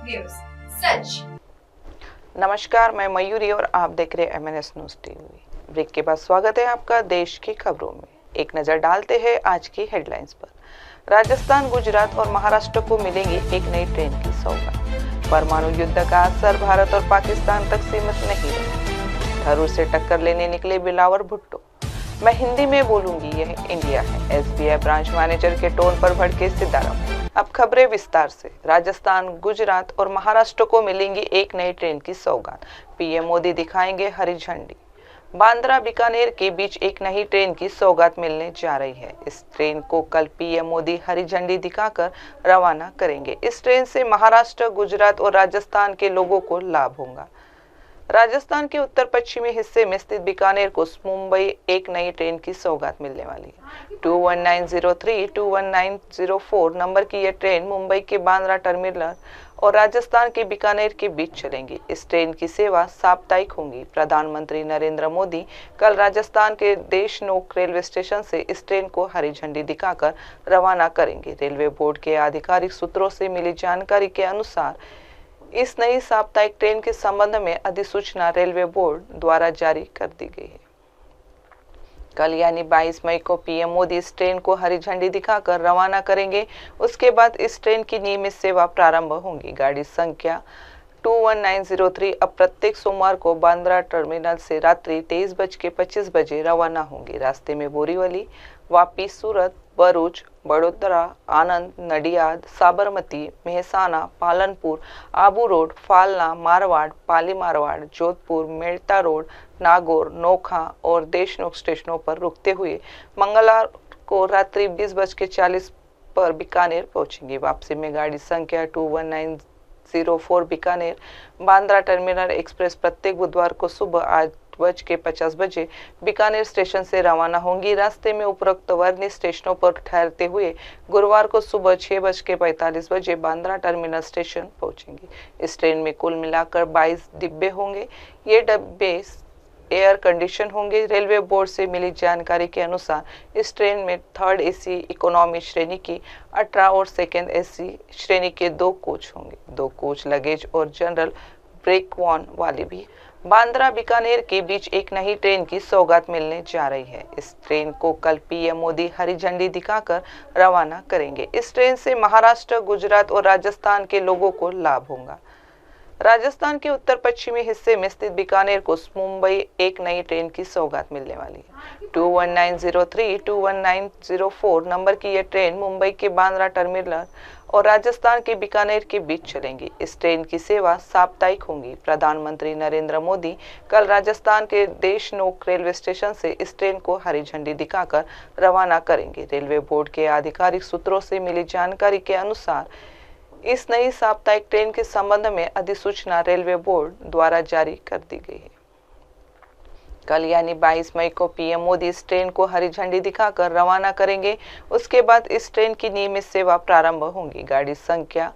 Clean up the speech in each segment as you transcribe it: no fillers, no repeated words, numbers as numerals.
News सच। नमस्कार, मैं मयूरी और आप देख रहे हैं MNS न्यूज टीवी। ब्रेक के बाद स्वागत है आपका देश की खबरों में। एक नजर डालते हैं आज की हेडलाइंस पर। राजस्थान, गुजरात और महाराष्ट्र को मिलेगी एक नई ट्रेन की सौगात। परमाणु युद्ध का असर भारत और पाकिस्तान तक सीमित नहीं रहा। थरूर से टक्कर लेने निकले बिलावर भुट्टो। मैं हिंदी में बोलूंगी, यह इंडिया है। SBI ब्रांच मैनेजर के टोन पर भड़के सीतारमण। अब खबरें विस्तार से। राजस्थान, गुजरात और महाराष्ट्र को मिलेंगी एक नई ट्रेन की सौगात। PM मोदी दिखाएंगे हरी झंडी। बांद्रा बीकानेर के बीच एक नई ट्रेन की सौगात मिलने जा रही है। इस ट्रेन को कल PM मोदी हरी झंडी दिखाकर रवाना करेंगे। इस ट्रेन से महाराष्ट्र, गुजरात और राजस्थान के लोगों को लाभ होगा। राजस्थान के उत्तर पश्चिमी हिस्से में स्थित बीकानेर को मुंबई एक नई ट्रेन की सौगात मिलने वाली है। 21903 21904 नंबर की यह ट्रेन मुंबई के बांद्रा टर्मिनल और राजस्थान के बीकानेर के बीच चलेंगी। इस ट्रेन की सेवा साप्ताहिक होगी। प्रधानमंत्री नरेंद्र मोदी कल राजस्थान के देशनोक रेलवे स्टेशन से इस ट्रेन को हरी झंडी दिखाकर रवाना करेंगे। रेलवे बोर्ड के आधिकारिक सूत्रों से मिली जानकारी के अनुसार इस नई साप्ताहिक ट्रेन के संबंध में अधिसूचना रेलवे बोर्ड द्वारा जारी कर दी गई है। कल यानी 22 मई को PM मोदी इस ट्रेन को हरी झंडी दिखाकर रवाना करेंगे। उसके बाद इस ट्रेन की नियमित सेवा प्रारंभ होगी। गाड़ी संख्या 21903 अब प्रत्येक सोमवार को बांद्रा टर्मिनल से रात्रि 23:25 रवाना होगी। रास्ते में बोरीवली, वापी, सूरत, भरूच, बड़ोदरा, आनंद, नडियाद, साबरमती, मेहसाना, पालनपुर, आबू रोड, फालना, मारवाड़, पाली मारवाड़, जोधपुर, मेड़ता रोड, नागौर, नोखा और देशनोक स्टेशनों पर रुकते हुए मंगलवार को रात्रि 20:40 पर बीकानेर पहुंचेंगी। वापसी में गाड़ी संख्या 21904 बीकानेर बांद्रा टर्मिनल एक्सप्रेस प्रत्येक बुधवार को सुबह 8:50 बीकानेर स्टेशन से रवाना होंगी। रास्ते में उपरोक्त वर्णित स्टेशनों पर ठहरते हुए गुरुवार को सुबह 6:45 बांद्रा टर्मिनल स्टेशन पहुंचेंगी। इस ट्रेन में कुल मिलाकर 22 डिब्बे होंगे। ये डिब्बे एयर कंडीशन होंगे। रेलवे बोर्ड से मिली जानकारी के अनुसार इस ट्रेन में 3rd AC इकोनॉमी श्रेणी की 18 और 2nd AC श्रेणी के 2 कोच होंगे। 2 कोच लगेज और जनरल ब्रेक वन वाली भी। बांद्रा बीकानेर के बीच एक नई ट्रेन की सौगात मिलने जा रही है। इस ट्रेन को कल PM मोदी हरी झंडी दिखाकर रवाना करेंगे। इस ट्रेन से महाराष्ट्र, गुजरात और राजस्थान के लोगों को लाभ होगा। राजस्थान के उत्तर पश्चिमी हिस्से में स्थित बीकानेर को मुंबई एक नई ट्रेन की सौगात मिलने वाली है। 21903 21904 नंबर की यह ट्रेन मुंबई के बांद्रा टर्मिनल और राजस्थान के बीकानेर के बीच चलेंगी। इस ट्रेन की सेवा साप्ताहिक होगी। प्रधानमंत्री नरेंद्र मोदी कल राजस्थान के देशनोक रेलवे स्टेशन से इस ट्रेन को हरी झंडी दिखाकर रवाना करेंगे। रेलवे बोर्ड के आधिकारिक सूत्रों से मिली जानकारी के अनुसार इस नई साप्ताहिक ट्रेन के संबंध में अधिसूचना रेलवे बोर्ड द्वारा जारी कर दी गई है। कल यानी 22 मई को PM मोदी इस ट्रेन को हरी झंडी दिखाकर रवाना करेंगे। उसके बाद इस ट्रेन की नियमित सेवा प्रारंभ होगी। गाड़ी संख्या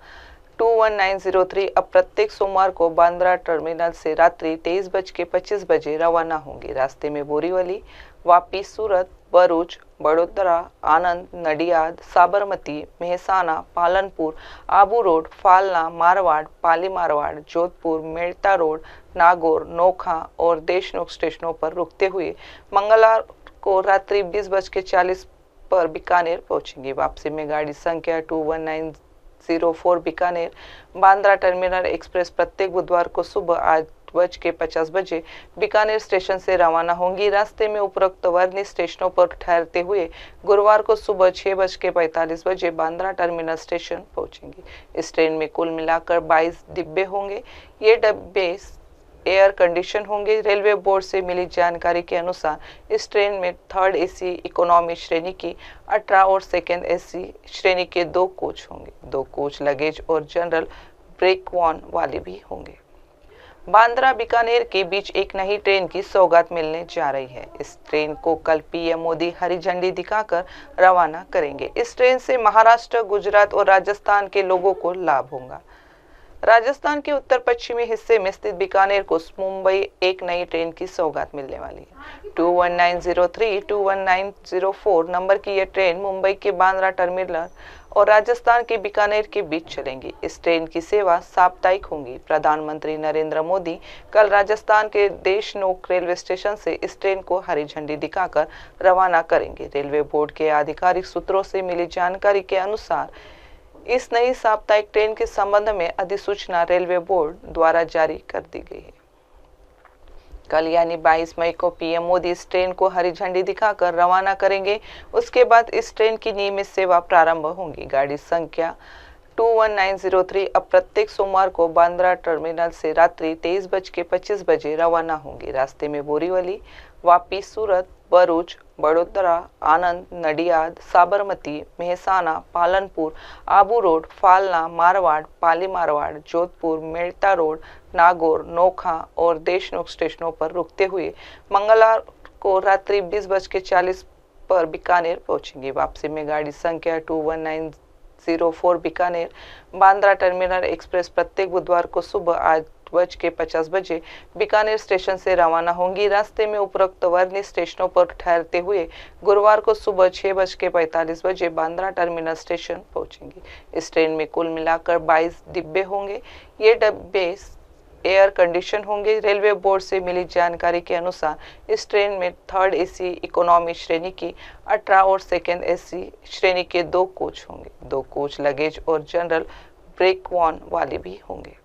21903 अब प्रत्येक सोमवार को बांद्रा टर्मिनल से रात्रि 23:25 रवाना होगी। रास्ते में बोरीवली, वापी, सूरत, भरूच, बड़ोदरा, आनंद, नडियाद, साबरमती, मेहसाना, पालनपुर, आबू रोड, फालना, मारवाड़, पाली मारवाड़, जोधपुर, मेड़ता रोड, नागौर, नोखा और देशनोक स्टेशनों पर रुकते हुए मंगलवार को रात्रि 20:40 पर बीकानेर पहुंचेंगी। वापसी में गाड़ी संख्या 21904 बीकानेर बांद्रा टर्मिनल एक्सप्रेस प्रत्येक बुधवार को सुबह 8:50 बीकानेर स्टेशन से रवाना होंगी। रास्ते में उपरोक्त वर्णित स्टेशनों पर ठहरते हुए गुरुवार को सुबह 6:45 बांद्रा टर्मिनल स्टेशन पहुंचेंगी। इस ट्रेन में कुल मिलाकर 22 डिब्बे होंगे। ये डिब्बे एयर कंडीशन होंगे। रेलवे बोर्ड से मिली जानकारी के अनुसार इस ट्रेन में 3rd AC इकोनॉमी श्रेणी की 18 और 2nd AC श्रेणी के 2 कोच होंगे। 2 कोच लगेज और जनरल ब्रेक वन वाले भी होंगे। बांद्रा बीकानेर के बीच एक नई ट्रेन की सौगात मिलने जा रही है। इस ट्रेन को कल PM मोदी हरी झंडी दिखाकर रवाना करेंगे। इस ट्रेन से महाराष्ट्र, गुजरात और राजस्थान के लोगों को लाभ होगा। राजस्थान के उत्तर पश्चिमी हिस्से में स्थित बीकानेर को मुंबई एक नई ट्रेन की सौगात मिलने वाली है। 21903 21904 नंबर की यह ट्रेन मुंबई के बांद्रा टर्मिनल और राजस्थान के बीकानेर के बीच चलेंगी। इस ट्रेन की सेवा साप्ताहिक होगी। प्रधानमंत्री नरेंद्र मोदी कल राजस्थान के देशनोक रेलवे स्टेशन से इस ट्रेन को हरी झंडी दिखाकर रवाना करेंगे। रेलवे बोर्ड के आधिकारिक सूत्रों से मिली जानकारी के अनुसार इस नई साप्ताहिक ट्रेन के संबंध में अधिसूचना रेलवे बोर्ड द्वारा जारी कर दी गई है। कल यानी 22 मई को पीएम मोदी इस ट्रेन को हरी झंडी दिखाकर रवाना करेंगे। उसके बाद इस ट्रेन की नियमित सेवा प्रारंभ होगी। गाड़ी संख्या 21903 अब प्रत्येक सोमवार को बांद्रा टर्मिनल से रात्रि 23:25 बजे रवाना होंगी। रास्ते में बोरीवली, वापी, सूरत, भरूच, बड़ोदरा, आनंद, नडियाद, साबरमती, मेहसाना, पालनपुर, आबू रोड, फालना, मारवाड़, पाली मारवाड़, जोधपुर, मेड़ता रोड, नागौर, नोखा और देशनोक स्टेशनों पर रुकते हुए मंगलवार को रात्रि 20:40 पर बीकानेर पहुंचेंगी। वापसी में गाड़ी संख्या 21904 बीकानेर बांद्रा टर्मिनल एक्सप्रेस प्रत्येक बुधवार को सुबह 8:50 बजे बीकानेर स्टेशन से रवाना होंगी। रास्ते में उपरोक्त वर्णित स्टेशनों पर ठहरते हुए गुरुवार को सुबह 6:45 बजे बांद्रा टर्मिनल स्टेशन पहुंचेंगी। इस ट्रेन में कुल मिलाकर 22 डिब्बे होंगे। ये डिब्बे एयर कंडीशन होंगे। रेलवे बोर्ड से मिली जानकारी के अनुसार इस ट्रेन में थर्ड एसी इकोनॉमी श्रेणी की 18 और सेकेंड एसी श्रेणी के 2 कोच होंगे। 2 कोच लगेज और जनरल ब्रेकवान वाले भी होंगे।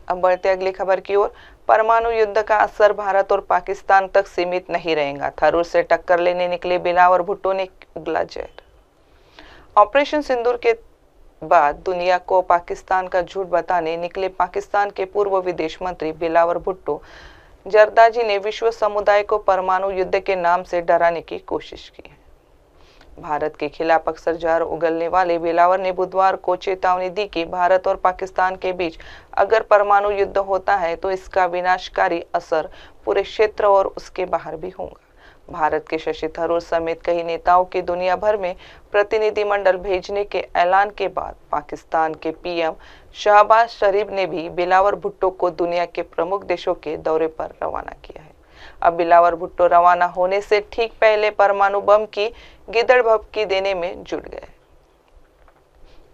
अब बढ़ते अगली खबर की ओर। परमाणु युद्ध का असर भारत और पाकिस्तान तक सीमित नहीं रहेगा। थरूर से टक्कर लेने निकले बिलावर भुट्टो ने उगला जहर। ऑपरेशन सिंदूर के बाद दुनिया को पाकिस्तान का झूठ बताने निकले पाकिस्तान के पूर्व विदेश मंत्री बिलावर भुट्टो जरदारी ने विश्व समुदाय को परमाणु युद्ध के नाम से डराने की कोशिश की है। भारत के खिलाफ अक्सर जहर उगलने वाले बिलावर ने बुधवार को चेतावनी दी कि भारत और पाकिस्तान के बीच अगर परमाणु युद्ध होता है तो इसका विनाशकारी असर पूरे क्षेत्र और उसके बाहर भी होगा। भारत के शशि थरूर समेत कई नेताओं के दुनिया भर में प्रतिनिधिमंडल भेजने के ऐलान के बाद पाकिस्तान के पीएम शहबाज शरीफ ने भी बिलावर भुट्टो को दुनिया के प्रमुख देशों के दौरे पर रवाना किया है। अब बिलावर भुट्टो रवाना होने से ठीक पहले परमाणु बम की गिदड़ भभकी देने में जुट गए।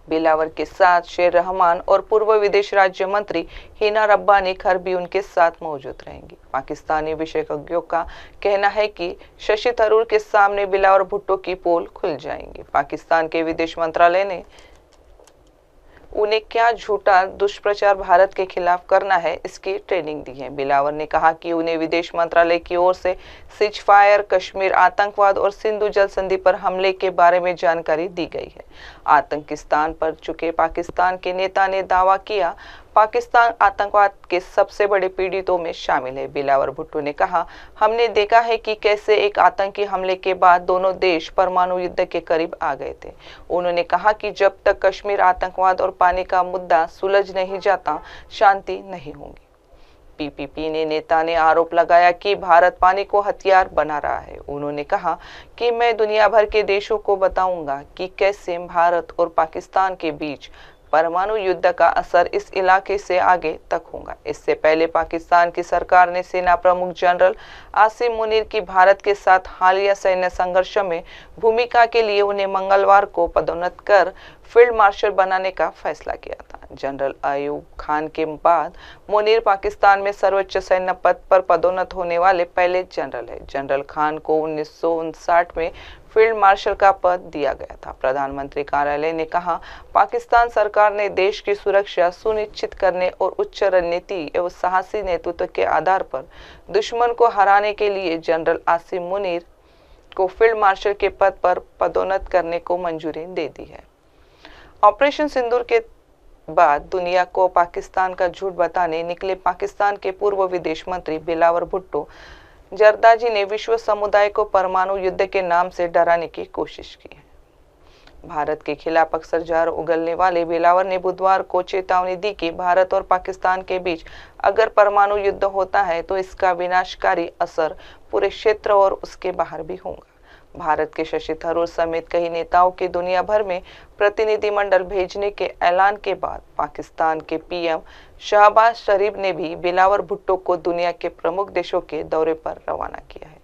बिलावर के साथ शेर रहमान और पूर्व विदेश राज्य मंत्री हिना रब्बानी खर भी उनके साथ मौजूद रहेंगी। पाकिस्तानी विशेषज्ञों का कहना है कि शशि थरूर के सामने बिलावर भुट्टो की पोल खुल जाएंगी। पाकिस्तान के विदेश मंत्रालय ने उन्हें क्या झूठा दुष्प्रचार भारत के खिलाफ करना है इसकी ट्रेनिंग दी है। बिलावर ने कहा कि उन्हें विदेश मंत्रालय की ओर से सीजफायर, कश्मीर आतंकवाद और सिंधु जल संधि पर हमले के बारे में जानकारी दी गई है। आतंकिस्तान पर चुके पाकिस्तान के नेता ने दावा किया पाकिस्तान आतंकवाद के सबसे बड़े पीड़ितों में शामिल है। बिलावर भुट्टो ने कहा, हमने देखा है कि कैसे एक आतंकी हमले के बाद दोनों देश परमाणु युद्ध के करीब आ गए थे। उन्होंने कहा कि जब तक कश्मीर आतंकवाद और पानी का मुद्दा सुलझ नहीं जाता, शांति नहीं होगी। पीपीपी ने नेता ने आरोप लगाया कि भारत पानी को हथियार बना रहा है। उन्होंने कहा कि मैं दुनिया भर के देशों को बताऊंगा कि कैसे भारत और पाकिस्तान के बीच परमाणु युद्ध का असर इस इलाके से आगे तक होगा। इससे पहले पाकिस्तान की सरकार ने सेना प्रमुख जनरल आसिम मुनीर की भारत के साथ हालिया सैन्य संघर्ष में भूमिका के लिए उन्हें मंगलवार को पदोन्नत कर फील्ड मार्शल बनाने का फैसला किया था। जनरल अयूब खान के बाद मुनीर पाकिस्तान में सर्वोच्च सैन्य पद पर पदोन्नत होने वाले पहले जनरल है। जनरल खान को 1959 में फील्ड मार्शल का पद दिया गया था। प्रधानमंत्री कार्यालय ने कहा, पाकिस्तान सरकार ने देश की सुरक्षा सुनिश्चित करने और उच्च रणनीति एवं साहसी नेतृत्व के आधार पर दुश्मन को हराने के लिए जनरल आसिम मुनीर को फील्ड मार्शल के पद पर पदोन्नत करने को मंजूरी दे दी है। ऑपरेशन सिंदूर के बाद दुनिया को पाकिस्तान का झूठ बताने निकले पाकिस्तान के पूर्व विदेश मंत्री बिलावर भुट्टो जरदारी ने विश्व समुदाय को परमाणु युद्ध के नाम से डराने की कोशिश की है। भारत के खिलाफ अक्सर जहर उगलने वाले बिलावर ने बुधवार को चेतावनी दी कि भारत और पाकिस्तान के बीच अगर परमाणु युद्ध होता है तो इसका विनाशकारी असर पूरे क्षेत्र और उसके बाहर भी होगा। भारत के शशि थरूर समेत कई नेताओं के दुनिया भर में प्रतिनिधिमंडल भेजने के ऐलान के बाद पाकिस्तान के पीएम शहबाज शरीफ ने भी बिलावर भुट्टो को दुनिया के प्रमुख देशों के दौरे पर रवाना किया है।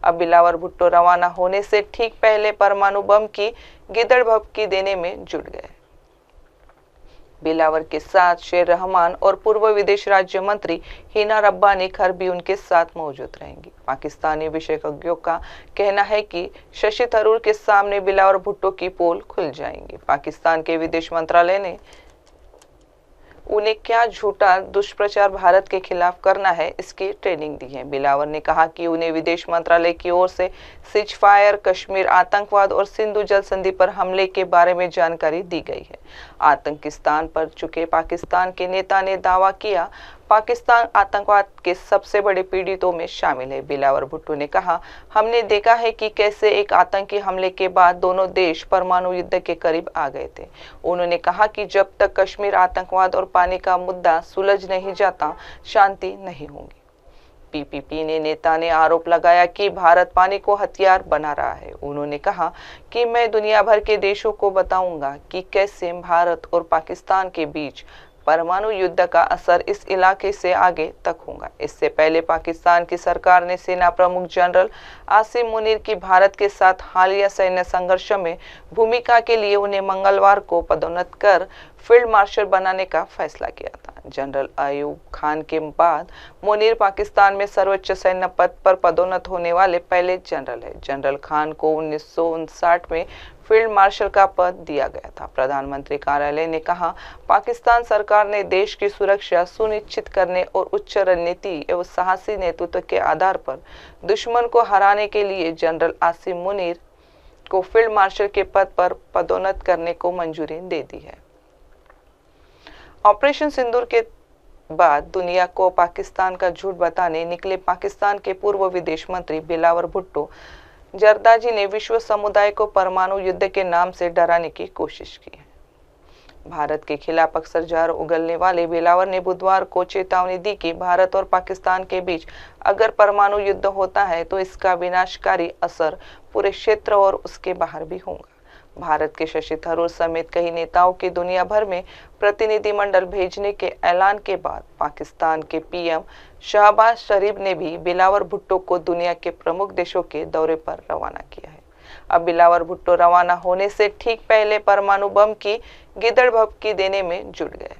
अब बिलावर भुट्टो रवाना होने से ठीक पहले परमाणु बम की गिदड़ भभकी देने में जुट गए। बिलावर के साथ शेर रहमान और पूर्व विदेश राज्य मंत्री हिना रब्बानी खर भी उनके साथ मौजूद रहेंगी। पाकिस्तानी विशेषज्ञों का कहना है कि शशि थरूर के सामने बिलावर भुट्टो की पोल खुल जाएंगी। पाकिस्तान के विदेश मंत्रालय ने उन्हें क्या झूठा दुष्प्रचार भारत के खिलाफ करना है, इसकी ट्रेनिंग दी है। बिलावर ने कहा कि उन्हें विदेश मंत्रालय की ओर से सीजफायर, कश्मीर आतंकवाद और सिंधु जल संधि पर हमले के बारे में जानकारी दी गई है। आतंकिस्तान पर चुके पाकिस्तान के नेता ने दावा किया, पाकिस्तान आतंकवाद के सबसे बड़े पीड़ितों में शामिल है। बिलावर भुट्टो ने कहा, हमने देखा है कि कैसे एक आतंकी हमले के बाद दोनों देश परमाणु युद्ध के करीब आ गए थे। उन्होंने कहा कि जब तक कश्मीर आतंकवाद और पानी का मुद्दा सुलझ नहीं जाता, शांति नहीं होगी। पीपीपी ने नेता ने आरोप लगाया कि भारत पानी को हथियार बना रहा है। उन्होंने कहा कि मैं दुनिया भर के देशों को बताऊंगा कि कैसे भारत और पाकिस्तान के बीच परमाणु युद्ध का असर इस इलाके से आगे तक होगा। इससे पहले पाकिस्तान की सरकार ने सेना प्रमुख जनरल आसिम मुनीर की भारत के साथ हालिया सैन्य संघर्ष में भूमिका के लिए उन्हें मंगलवार को पदोन्नत कर फील्ड मार्शल बनाने का फैसला किया था। जनरल अयूब खान के बाद मुनीर पाकिस्तान में सर्वोच्च सैन्य पद पर पदोन्नत होने वाले पहले जनरल है। जनरल खान को 1959 में फील्ड मार्शल का पद दिया गया था। प्रधानमंत्री कार्यालय ने कहा, पाकिस्तान सरकार ने देश की सुरक्षा सुनिश्चित करने और उच्च रणनीति एवं साहसी नेतृत्व के आधार पर दुश्मन को हराने के लिए जनरल आसिम मुनीर को फील्ड मार्शल के पद पर पदोन्नत करने को मंजूरी दे दी है। ऑपरेशन सिंदूर के बाद दुनिया को पाकिस्तान का झूठ बताने निकले पाकिस्तान के पूर्व विदेश मंत्री बिलावर भुट्टो जरदारी ने विश्व समुदाय को परमाणु युद्ध के नाम से डराने की कोशिश की है। भारत के खिलाफ अक्सर जहर उगलने वाले बिलावर ने बुधवार को चेतावनी दी कि भारत और पाकिस्तान के बीच अगर परमाणु युद्ध होता है तो इसका विनाशकारी असर पूरे क्षेत्र और उसके बाहर भी होगा। भारत के शशि थरूर समेत कई नेताओं के दुनिया भर में प्रतिनिधिमंडल भेजने के ऐलान के बाद पाकिस्तान के पीएम शहबाज शरीफ ने भी बिलावर भुट्टो को दुनिया के प्रमुख देशों के दौरे पर रवाना किया है। अब बिलावर भुट्टो रवाना होने से ठीक पहले परमाणु बम की गिदड़ भभकी देने में जुट गए।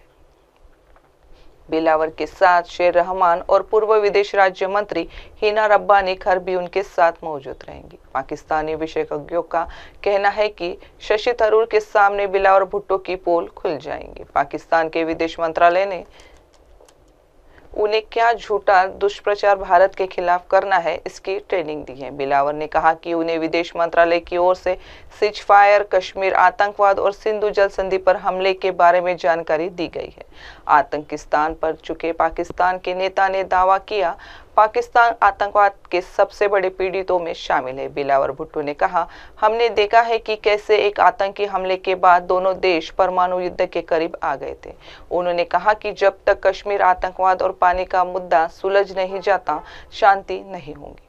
बिलावर के साथ शेर रहमान और पूर्व विदेश राज्य मंत्री हिना रब्बानी खर भी उनके साथ मौजूद रहेंगी। पाकिस्तानी विशेषज्ञों का कहना है कि शशि थरूर के सामने बिलावर भुट्टो की पोल खुल जाएंगी। पाकिस्तान के विदेश मंत्रालय ने उन्हें क्या झूठा दुष्प्रचार भारत के खिलाफ करना है, इसकी ट्रेनिंग दी है। बिलावर ने कहा कि उन्हें विदेश मंत्रालय की ओर से सीजफायर, कश्मीर आतंकवाद और सिंधु जल संधि पर हमले के बारे में जानकारी दी गई है। आतंकिस्तान पर चुके पाकिस्तान के नेता ने दावा किया, पाकिस्तान आतंकवाद के सबसे बड़े पीड़ितों में शामिल है। बिलावर भुट्टो ने कहा, हमने देखा है कि कैसे एक आतंकी हमले के बाद दोनों देश परमाणु युद्ध के करीब आ गए थे। उन्होंने कहा कि जब तक कश्मीर आतंकवाद और पानी का मुद्दा सुलझ नहीं जाता, शांति नहीं होगी।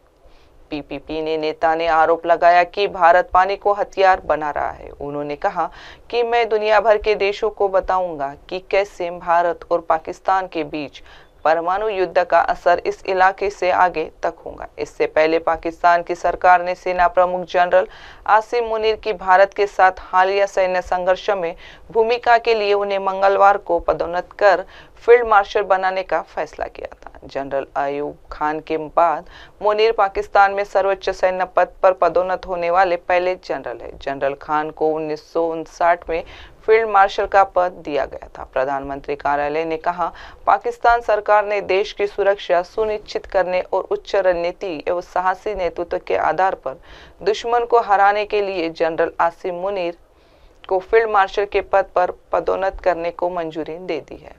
पीपीपी ने नेता ने आरोप लगाया कि भारत पानी को हथियार बना रहा है। उन्होंने कहा कि मैं दुनिया भर के देशों को बताऊंगा कि कैसे भारत और पाकिस्तान के बीच परमाणु युद्ध का असर इस इलाके से आगे तक होगा। इससे पहले पाकिस्तान की सरकार ने सेना प्रमुख जनरल आसिम मुनीर की भारत के साथ हालिया सैन्य संघर्ष में भूमिका के लिए उन्हें मंगलवार को पदोन्नत कर फील्ड मार्शल बनाने का फैसला किया था। जनरल अयूब खान के बाद मुनीर पाकिस्तान में सर्वोच्च सैन्य पद पर पदोन्नत होने वाले पहले जनरल है। जनरल खान को 1959 में फील्ड मार्शल का पद दिया गया था। प्रधानमंत्री कार्यालय ने कहा, पाकिस्तान सरकार ने देश की सुरक्षा सुनिश्चित करने और उच्च रणनीति एवं साहसी नेतृत्व के आधार पर दुश्मन को हराने के लिए जनरल आसिम मुनीर को फील्ड मार्शल के पद पर पदोन्नत करने को मंजूरी दे दी है।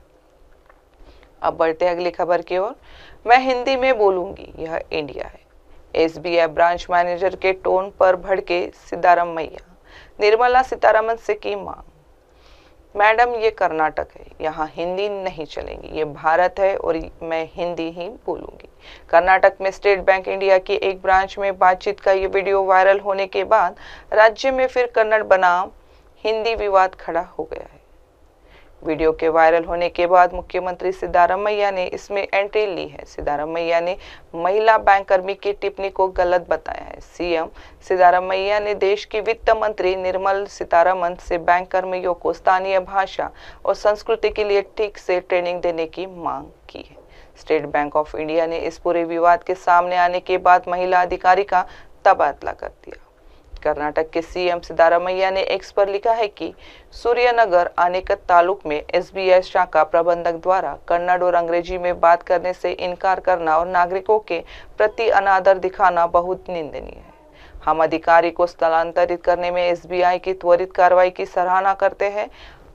अब बढ़ते अगली खबर की ओर। मैं हिंदी में बोलूंगी, यह इंडिया है। एसबीआई ब्रांच मैनेजर के टोन पर भड़के सीतारमैया, निर्मला सीतारमन से की मांग। मैडम ये कर्नाटक है, यहाँ हिंदी नहीं चलेंगी, ये भारत है और मैं हिंदी ही बोलूंगी। कर्नाटक में स्टेट बैंक इंडिया की एक ब्रांच में बातचीत का ये वीडियो वायरल होने के बाद राज्य में फिर कन्नड़ बनाम हिंदी विवाद खड़ा हो गया है। वीडियो के वायरल होने के बाद मुख्यमंत्री सिद्धारमैया ने इसमें एंट्री ली है। सिद्धारमैया ने महिला बैंक कर्मी की टिप्पणी को गलत बताया है। सीएम सिद्धारमैया ने देश की वित्त मंत्री निर्मला सीतारमण से बैंक कर्मियों को स्थानीय भाषा और संस्कृति के लिए ठीक से ट्रेनिंग देने की मांग की है। स्टेट बैंक ऑफ इंडिया ने इस पूरे विवाद के सामने आने के बाद महिला अधिकारी का तबादला कर दिया। कर्नाटक के सीएम सिद्धारमैया ने एक्स पर लिखा है कि सूर्यनगर आनेकत तालुक में एसबीआई शाखा प्रबंधक द्वारा कन्नड़ और अंग्रेजी में बात करने से इनकार करना और नागरिकों के प्रति अनादर दिखाना बहुत निंदनीय है। हम अधिकारी को स्थलांतरित करने में एसबीआई की त्वरित कार्रवाई की सराहना करते हैं।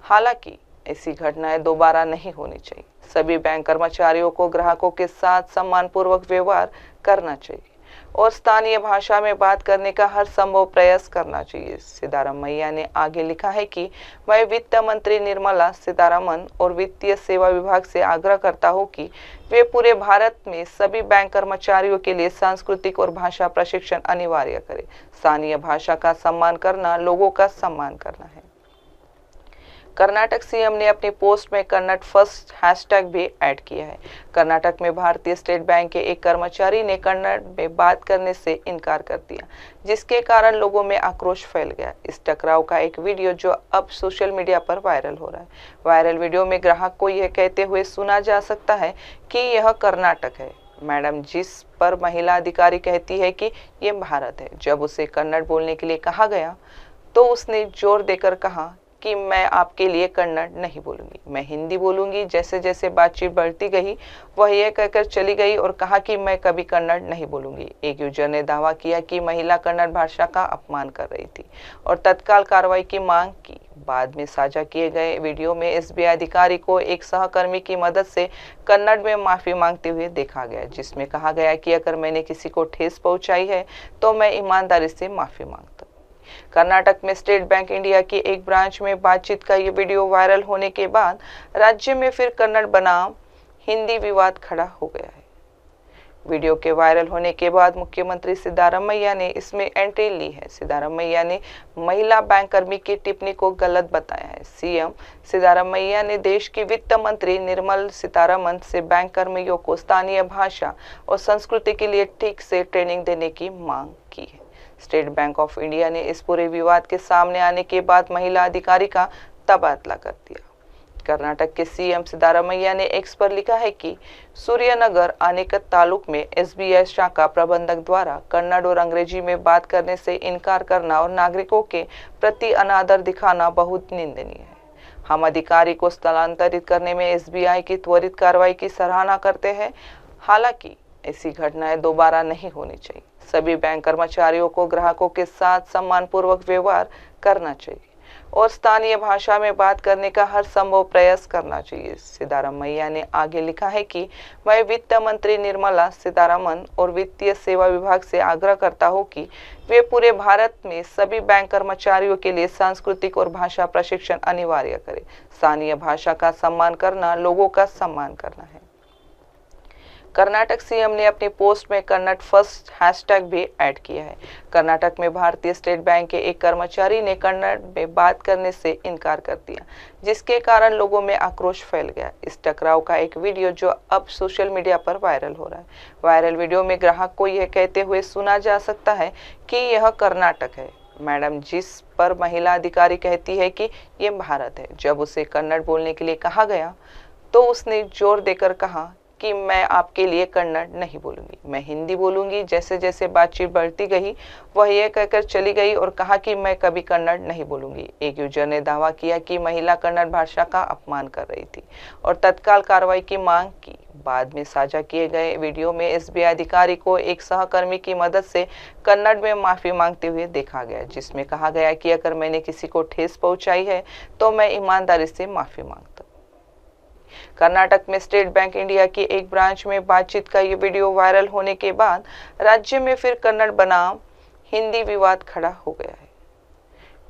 हालांकि ऐसी घटनाएं दोबारा नहीं होनी चाहिए। सभी बैंक कर्मचारियों को ग्राहकों के साथ सम्मानपूर्वक व्यवहार करना चाहिए और स्थानीय भाषा में बात करने का हर संभव प्रयास करना चाहिए। सिद्धारमैया ने आगे लिखा है कि मैं वित्त मंत्री निर्मला सीतारमण और वित्तीय सेवा विभाग से आग्रह करता हूं कि वे पूरे भारत में सभी बैंक कर्मचारियों के लिए सांस्कृतिक और भाषा प्रशिक्षण अनिवार्य करें। स्थानीय भाषा का सम्मान करना लोगों का सम्मान करना है। कर्नाटक सीएम ने अपनी पोस्ट में कन्नड़ फर्स्ट हैशटैग भी ऐड किया है। कर्नाटक में भारतीय स्टेट बैंक के एक कर्मचारी ने कन्नड़ में बात करने से इनकार कर दिया, जिसके कारण लोगों में आक्रोश फैल गया। इस टकराव का एक वीडियो जो अब सोशल मीडिया पर वायरल हो रहा है। वायरल वीडियो में ग्राहक को यह कहते हुए सुना जा सकता है कि यह कर्नाटक है मैडम, जिस पर महिला अधिकारी कहती है कि यह भारत है। जब उसे कन्नड़ बोलने के लिए कहा गया तो उसने जोर देकर कहा कि मैं आपके लिए कन्नड़ नहीं बोलूंगी, मैं हिंदी बोलूंगी। जैसे जैसे बातचीत बढ़ती गई वह यह कहकर चली गई और कहा कि मैं कभी कन्नड़ नहीं बोलूंगी। एक यूजर ने दावा किया कि महिला कन्नड़ भाषा का अपमान कर रही थी और तत्काल कार्रवाई की मांग की। बाद में साझा किए गए वीडियो में एसबीआई अधिकारी को एक सहकर्मी की मदद से कन्नड़ में माफी मांगते हुए देखा गया, जिसमें कहा गया कि अगर मैंने किसी को ठेस पहुंचाई है तो मैं ईमानदारी से माफी मांगता। कर्नाटक में स्टेट बैंक इंडिया की एक ब्रांच में बातचीत का ये वीडियो वायरल होने के बाद राज्य में फिर कन्नड़ बनाम हिंदी विवाद खड़ा हो गया है। वीडियो के वायरल होने के बाद मुख्यमंत्री सिद्धारमैया ने इसमें एंट्री ली है। सिद्धारमैया ने महिला बैंक कर्मी की टिप्पणी को गलत बताया है। सीएम सिद्धारमैया ने देश की वित्त मंत्री निर्मला सीतारमण से बैंक कर्मियों को स्थानीय भाषा और संस्कृति के लिए ठीक से ट्रेनिंग देने की मांग की है। स्टेट बैंक ऑफ इंडिया ने इस पूरे विवाद के सामने आने के बाद महिला अधिकारी का तबादला कर दिया। कर्नाटक के सीएम सिद्धारमैया ने एक्स पर लिखा है कि सूर्यनगर आनेकत तालुक में एसबीआई शाखा प्रबंधक द्वारा कन्नड़ और अंग्रेजी में बात करने से इनकार करना और नागरिकों के प्रति अनादर दिखाना बहुत निंदनीय है। हम अधिकारी को स्थलांतरित करने में एसबीआई की त्वरित कार्रवाई की सराहना करते हैं। हालांकि ऐसी घटनाएं दोबारा नहीं होनी चाहिए। सभी बैंक कर्मचारियों को ग्राहकों के साथ सम्मानपूर्वक व्यवहार करना चाहिए और स्थानीय भाषा में बात करने का हर संभव प्रयास करना चाहिए। सिद्धारमैया ने आगे लिखा है कि मैं वित्त मंत्री निर्मला सीतारमण और वित्तीय सेवा विभाग से आग्रह करता हूं कि वे पूरे भारत में सभी बैंक कर्मचारियों के लिए सांस्कृतिक और भाषा प्रशिक्षण अनिवार्य करें। स्थानीय भाषा का सम्मान करना लोगों का सम्मान करना है। कर्नाटक सीएम ने अपनी पोस्ट में कन्नड़ फर्स्ट हैशटैग भी ऐड किया है। कर्नाटक में भारतीय स्टेट बैंक के एक कर्मचारी ने कन्नड़ में बात करने से इनकार कर दिया, जिसके कारण लोगों में आक्रोश फैल गया। इस टकराव का एक वीडियो जो अब सोशल मीडिया पर वायरल हो रहा है। वायरल वीडियो में ग्राहक को यह कहते हुए सुना जा सकता है कि यह कर्नाटक है मैडम, जिस पर महिला अधिकारी कहती है कि यह भारत है। जब उसे कन्नड़ बोलने के लिए कहा गया तो उसने जोर देकर कहा कि मैं आपके लिए कन्नड़ नहीं बोलूंगी, मैं हिंदी बोलूंगी। जैसे जैसे बातचीत बढ़ती गई वह यह कहकर चली गई और कहा कि मैं कभी कन्नड़ नहीं बोलूंगी। एक यूजर ने दावा किया कि महिला कन्नड़ भाषा का अपमान कर रही थी और तत्काल कार्रवाई की मांग की। बाद में साझा किए गए वीडियो में एसबीआई अधिकारी को एक सहकर्मी की मदद से कन्नड़ में माफी मांगते हुए देखा गया, जिसमें कहा गया कि अगर मैंने किसी को ठेस पहुंचाई है तो मैं ईमानदारी से माफी मांगता। कर्नाटक में स्टेट बैंक इंडिया की एक ब्रांच में बातचीत का ये वीडियो वायरल होने के बाद राज्य में फिर कन्नड़ बनाम हिंदी विवाद खड़ा हो गया है।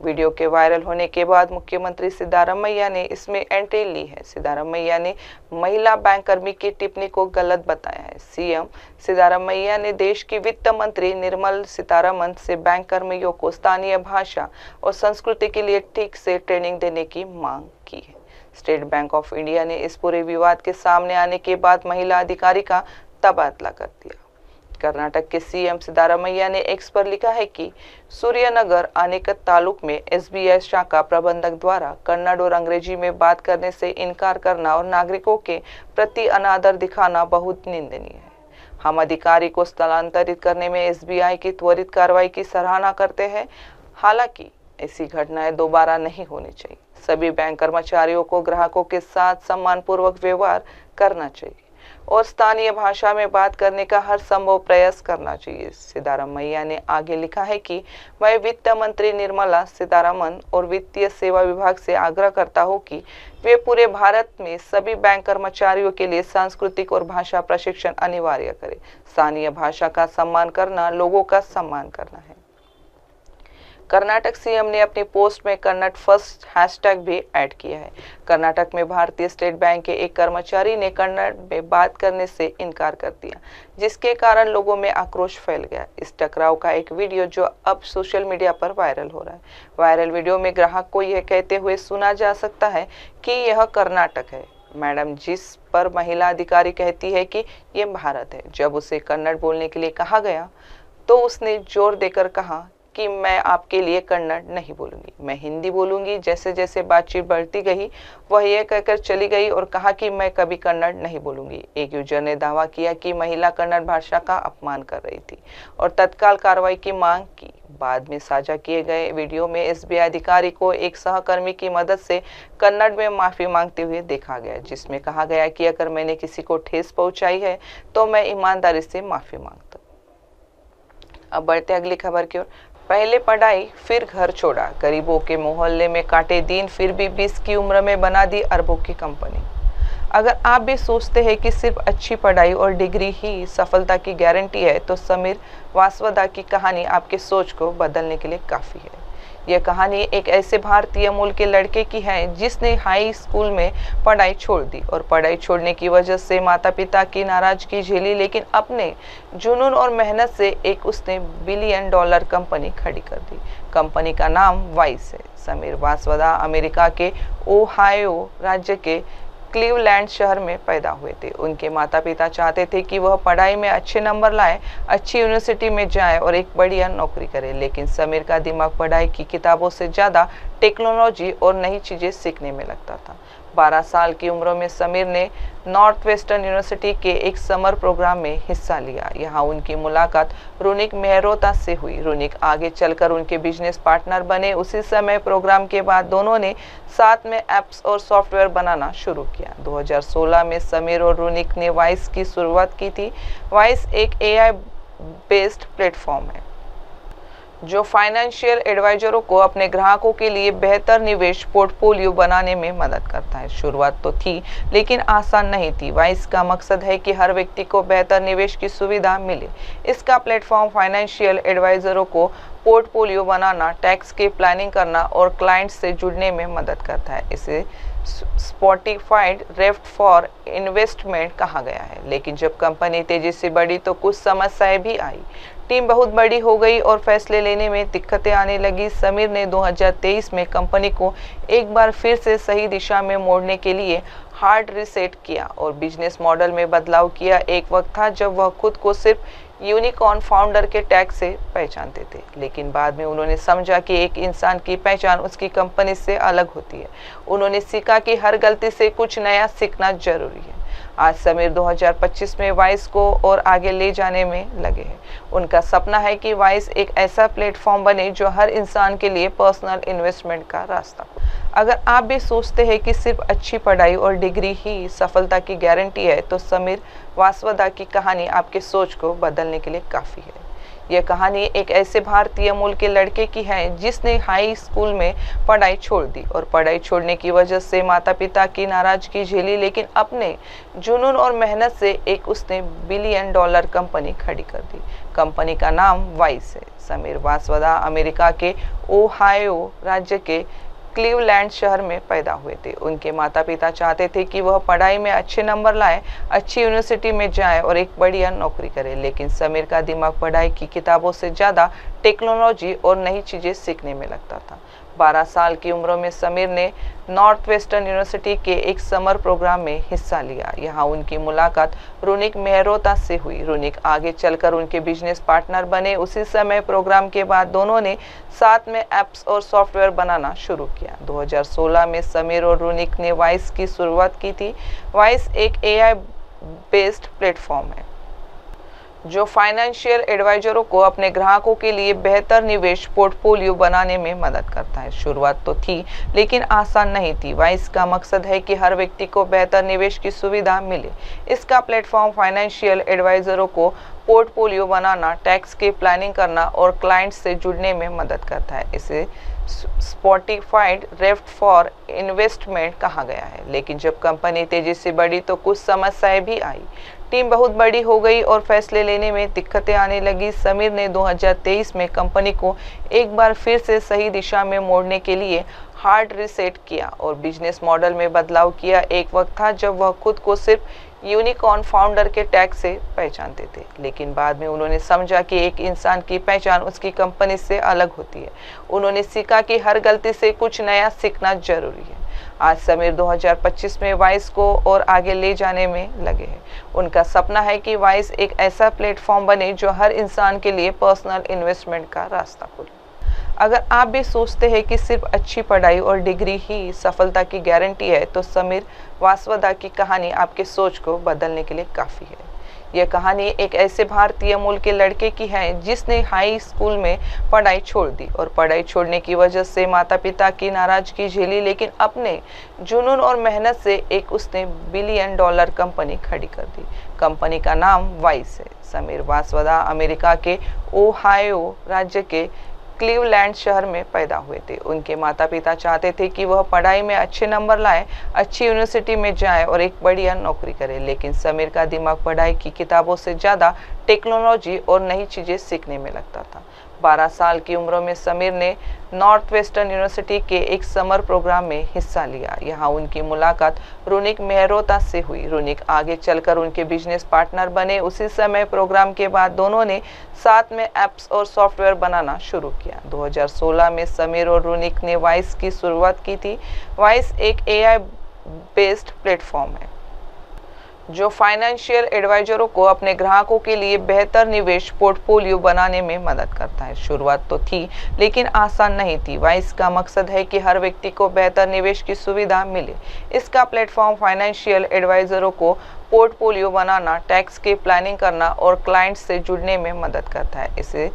वीडियो के वायरल होने के बाद मुख्यमंत्री सिद्धारमैया ने इसमें एंट्री ली है। सिद्धारमैया ने महिला बैंक कर्मी की टिप्पणी को गलत बताया है। सीएम सिद्धारमैया ने देश की वित्त मंत्री निर्मला सीतारमण से बैंक कर्मियों को स्थानीय भाषा और संस्कृति के लिए ठीक से ट्रेनिंग देने की मांग की है। स्टेट बैंक ऑफ इंडिया ने इस पूरे विवाद के सामने आने के बाद महिला अधिकारी का तबादला कर दिया। कर्नाटक के सीएम सिद्धारमैया ने एक्स पर लिखा है कि सूर्यनगर आनेकत तालुक में एसबीआई शाखा प्रबंधक द्वारा कन्नड़ और अंग्रेजी में बात करने से इनकार करना और नागरिकों के प्रति अनादर दिखाना बहुत निंदनीय है। हम अधिकारी को स्थलांतरित करने में एसबीआई की त्वरित कार्रवाई की सराहना करते हैं। हालांकि ऐसी घटनाएं दोबारा नहीं होनी चाहिए। सभी बैंक कर्मचारियों को ग्राहकों के साथ सम्मानपूर्वक व्यवहार करना चाहिए और स्थानीय भाषा में बात करने का हर संभव प्रयास करना चाहिए। सिद्धारमैया ने आगे लिखा है कि मैं वित्त मंत्री निर्मला सीतारमण और वित्तीय सेवा विभाग से आग्रह करता हूं कि वे पूरे भारत में सभी बैंक कर्मचारियों के लिए सांस्कृतिक और भाषा प्रशिक्षण अनिवार्य करें। स्थानीय भाषा का सम्मान करना लोगों का सम्मान करना है। कर्नाटक सीएम ने अपनी पोस्ट में कन्नड़ फर्स्ट हैशटैग भी ऐड किया है। कर्नाटक में भारतीय स्टेट बैंक के एक कर्मचारी ने कन्नड़ में बात करने से इनकार कर दिया, जिसके कारण लोगों में आक्रोश फैल गया। इस टकराव का एक वीडियो जो अब सोशल मीडिया पर वायरल हो रहा है। वायरल वीडियो में ग्राहक को यह कहते हुए सुना जा सकता है कि यह कर्नाटक है मैडम, जिस पर महिला अधिकारी कहती है कि यह भारत है। जब उसे कन्नड़ बोलने के लिए कहा गया तो उसने जोर देकर कहा कि मैं आपके लिए कन्नड़ नहीं बोलूंगी, मैं हिंदी बोलूंगी। जैसे जैसे बातचीत बढ़ती गई वह यह कहकर चली गई और कहा कि मैं कभी कन्नड़ नहीं बोलूंगी। एक यूजर ने दावा किया कि महिला कन्नड़ भाषा का अपमान कर रही थी और तत्काल कार्रवाई की मांग की। बाद में साझा किए गए वीडियो में एसबीआई अधिकारी को एक सहकर्मी की मदद से कन्नड़ में माफी मांगते हुए देखा गया, जिसमें कहा गया कि अगर मैंने किसी को ठेस पहुंचाई है तो मैं ईमानदारी से माफी मांगता हूं। अब बढ़ते अगली खबर की ओर। पहले पढ़ाई फिर घर छोड़ा, गरीबों के मोहल्ले में काटे दिन, फिर भी 20 की उम्र में बना दी अरबों की कंपनी। अगर आप भी सोचते हैं कि सिर्फ अच्छी पढ़ाई और डिग्री ही सफलता की गारंटी है तो समीर वासवदा की कहानी आपके सोच को बदलने के लिए काफ़ी है। यह कहानी एक ऐसे भारतीय मूल के लड़के की है जिसने हाई स्कूल में पढ़ाई छोड़ दी और पढ़ाई छोड़ने की वजह से माता पिता की नाराजगी झेली, लेकिन अपने जुनून और मेहनत से एक उसने $1 बिलियन कंपनी खड़ी कर दी। कंपनी का नाम वाइस है। समीर वासवदा अमेरिका के ओहायो राज्य के क्लीवलैंड शहर में पैदा हुए थे। उनके माता पिता चाहते थे कि वह पढ़ाई में अच्छे नंबर लाए, अच्छी यूनिवर्सिटी में जाए और एक बढ़िया नौकरी करे, लेकिन समीर का दिमाग पढ़ाई की किताबों से ज़्यादा टेक्नोलॉजी और नई चीज़ें सीखने में लगता था। 12 साल की उम्र में समीर ने नॉर्थ वेस्टर्न यूनिवर्सिटी के एक समर प्रोग्राम में हिस्सा लिया। यहाँ उनकी मुलाकात रुनिक मेहरोता से हुई। रुनिक आगे चलकर उनके बिजनेस पार्टनर बने। उसी समय प्रोग्राम के बाद दोनों ने साथ में एप्स और सॉफ्टवेयर बनाना शुरू किया। 2016 में समीर और रुनिक ने वाइस की शुरुआत की थी। वाइस एक AI बेस्ड प्लेटफॉर्म है जो फाइनेंशियल एडवाइजरों को अपने ग्राहकों के लिए बेहतर निवेश पोर्टफोलियो बनाने में मदद करता है। शुरुआत तो थी लेकिन आसान नहीं थी। वाइस का मकसद है कि हर व्यक्ति को बेहतर निवेश की सुविधा मिले। इसका प्लेटफॉर्म फाइनेंशियल एडवाइजरों को पोर्टफोलियो बनाना, टैक्स की प्लानिंग करना और क्लाइंट्स से जुड़ने में मदद करता है। इसे स्पॉटिफाइड रेफ्ट फॉर इन्वेस्टमेंट कहा गया है। लेकिन जब कंपनी तेजी से बढ़ी तो कुछ समस्याएं भी आई। टीम बहुत बड़ी हो गई और फैसले लेने में दिक्कतें आने लगी। समीर ने 2023 में कंपनी को एक बार फिर से सही दिशा में मोड़ने के लिए हार्ड रीसेट किया और बिजनेस मॉडल में बदलाव किया। एक वक्त था जब वह खुद को सिर्फ यूनिकॉर्न फाउंडर के टैग से पहचानते थे, लेकिन बाद में उन्होंने समझा कि एक इंसान की पहचान उसकी कंपनी से अलग होती है। उन्होंने सीखा कि हर गलती से कुछ नया सीखना जरूरी है। आज समीर 2025 में वाइस को और आगे ले जाने में लगे हैं। उनका सपना है कि वाइस एक ऐसा प्लेटफॉर्म बने जो हर इंसान के लिए पर्सनल इन्वेस्टमेंट का रास्ता हो। अगर आप भी सोचते हैं कि सिर्फ अच्छी पढ़ाई और डिग्री ही सफलता की गारंटी है तो समीर वासवदा की कहानी आपके सोच को बदलने के लिए काफ़ी है। यह कहानी एक ऐसे भारतीय मूल के लड़के की है जिसने हाई स्कूल में पढ़ाई छोड़ दी और पढ़ाई छोड़ने की वजह से माता पिता की नाराजगी झेली, लेकिन अपने जुनून और मेहनत से एक उसने $1 बिलियन कंपनी खड़ी कर दी। कंपनी का नाम वाइस है। समीर वासवदा अमेरिका के ओहायो राज्य के क्लीवलैंड शहर में पैदा हुए थे। उनके माता पिता चाहते थे कि वह पढ़ाई में अच्छे नंबर लाए, अच्छी यूनिवर्सिटी में जाए और एक बढ़िया नौकरी करे, लेकिन समीर का दिमाग पढ़ाई की किताबों से ज़्यादा टेक्नोलॉजी और नई चीज़ें सीखने में लगता था। 12 साल की उम्र में समीर ने नॉर्थ वेस्टर्न यूनिवर्सिटी के एक समर प्रोग्राम में हिस्सा लिया। यहाँ उनकी मुलाकात रुनिक मेहरोता से हुई। रुनिक आगे चलकर उनके बिजनेस पार्टनर बने। उसी समय प्रोग्राम के बाद दोनों ने साथ में ऐप्स और सॉफ्टवेयर बनाना शुरू किया। 2016 में समीर और रुनिक ने वाइस की शुरुआत की थी। वाइस एक AI बेस्ड प्लेटफॉर्म है जो फाइनेंशियल एडवाइजरों को अपने ग्राहकों के लिए बेहतर निवेश पोर्टफोलियो बनाने में मदद करता है। शुरुआत तो थी लेकिन आसान नहीं थी। वाइस का मकसद है कि हर व्यक्ति को बेहतर निवेश की सुविधा मिले। इसका प्लेटफॉर्म फाइनेंशियल एडवाइजरों को पोर्टफोलियो बनाना, टैक्स की प्लानिंग करना और क्लाइंट्स से जुड़ने में मदद करता है। इसे स्पॉटिफाइड रेफ्ट फॉर इन्वेस्टमेंट कहा गया है। लेकिन जब कंपनी तेजी से बढ़ी तो कुछ समस्याएं भी आई। टीम बहुत बड़ी हो गई और फैसले लेने में दिक्कतें आने लगी। समीर ने 2023 में कंपनी को एक बार फिर से सही दिशा में मोड़ने के लिए हार्ड रीसेट किया और बिजनेस मॉडल में बदलाव किया। एक वक्त था जब वह खुद को सिर्फ यूनिकॉर्न फाउंडर के टैग से पहचानते थे, लेकिन बाद में उन्होंने समझा कि एक इंसान की पहचान उसकी कंपनी से अलग होती है। उन्होंने सीखा कि हर गलती से कुछ नया सीखना जरूरी है। आज समीर 2025 में वाइस को और आगे ले जाने में लगे हैं। उनका सपना है कि वाइस एक ऐसा प्लेटफॉर्म बने जो हर इंसान के लिए पर्सनल इन्वेस्टमेंट का रास्ता खोले। अगर आप भी सोचते हैं कि सिर्फ अच्छी पढ़ाई और डिग्री ही सफलता की गारंटी है, तो समीर वासवदा की कहानी आपके सोच को बदलने के लिए काफ़ी है। यह कहानी एक ऐसे भारतीय मूल के लड़के की है जिसने हाई स्कूल में पढ़ाई छोड़ दी और पढ़ाई छोड़ने की वजह से माता पिता की नाराजगी झेली, लेकिन अपने जुनून और मेहनत से उसने $1 बिलियन कंपनी खड़ी कर दी। कंपनी का नाम वाइस है। समीर वासवदा अमेरिका के ओहायो राज्य के क्लीवलैंड शहर में पैदा हुए थे। उनके माता पिता चाहते थे कि वह पढ़ाई में अच्छे नंबर लाए, अच्छी यूनिवर्सिटी में जाए और एक बढ़िया नौकरी करे, लेकिन समीर का दिमाग पढ़ाई की किताबों से ज़्यादा टेक्नोलॉजी और नई चीज़ें सीखने में लगता था। 12 साल की उम्र में समीर ने नॉर्थ वेस्टर्न यूनिवर्सिटी के एक समर प्रोग्राम में हिस्सा लिया। यहाँ उनकी मुलाकात रुनिक मेहरोता से हुई। रुनिक आगे चलकर उनके बिजनेस पार्टनर बने। उसी समय प्रोग्राम के बाद दोनों ने साथ में ऐप्स और सॉफ्टवेयर बनाना शुरू किया। 2016 में समीर और रुनिक ने वाइस की शुरुआत की थी। वाइस एक AI बेस्ड प्लेटफॉर्म है जो फाइनेंशियल एडवाइजरों को अपने ग्राहकों के लिए बेहतर निवेश पोर्टफोलियो बनाने में मदद करता है। शुरुआत तो थी लेकिन आसान नहीं थी। वाइस का मकसद है कि हर व्यक्ति को बेहतर निवेश की सुविधा मिले। इसका प्लेटफॉर्म फाइनेंशियल एडवाइजरों को पोर्टफोलियो बनाना, टैक्स की प्लानिंग करना और क्लाइंट्स से जुड़ने में मदद करता है। इसे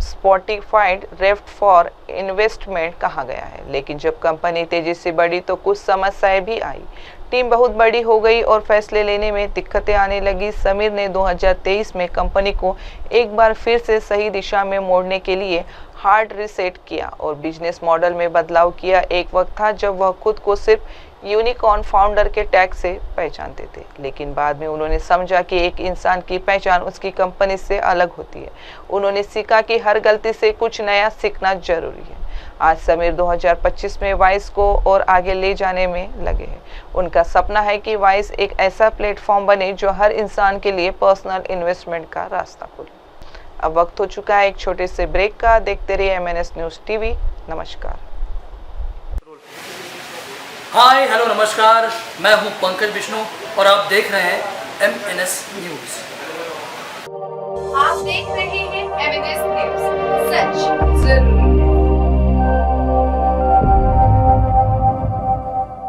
स्पॉटिफाइड रेफ्ट फॉर इन्वेस्टमेंट कहा गया है। लेकिन जब कंपनी तेजी से बढ़ी तो कुछ समस्याएं भी आई। टीम बहुत बड़ी हो गई और फैसले लेने में दिक्कतें आने लगी। समीर ने 2023 में कंपनी को एक बार फिर से सही दिशा में मोड़ने के लिए हार्ड रीसेट किया और बिजनेस मॉडल में बदलाव किया। एक वक्त था जब वह खुद को सिर्फ यूनिकॉर्न फाउंडर के टैग से पहचानते थे, लेकिन बाद में उन्होंने समझा कि एक इंसान की पहचान उसकी कंपनी से अलग होती है। उन्होंने सीखा कि हर गलती से कुछ नया सीखना जरूरी है। आज समीर 2025 में वाइस को और आगे ले जाने में लगे हैं। उनका सपना है कि वाइस एक ऐसा प्लेटफॉर्म बने जो हर इंसान के लिए पर्सनल इन्वेस्टमेंट का रास्ता खोले। अब वक्त हो चुका है एक छोटे से ब्रेक का। देखते रहिए MNS न्यूज़ TV। नमस्कार। हाय हेलो नमस्कार, मैं हूं पंकज विष्णु और आप देख रहे हैं MNS न्यूज़। आप देख रहे हैं MNS न्यूज़, सच जरूर।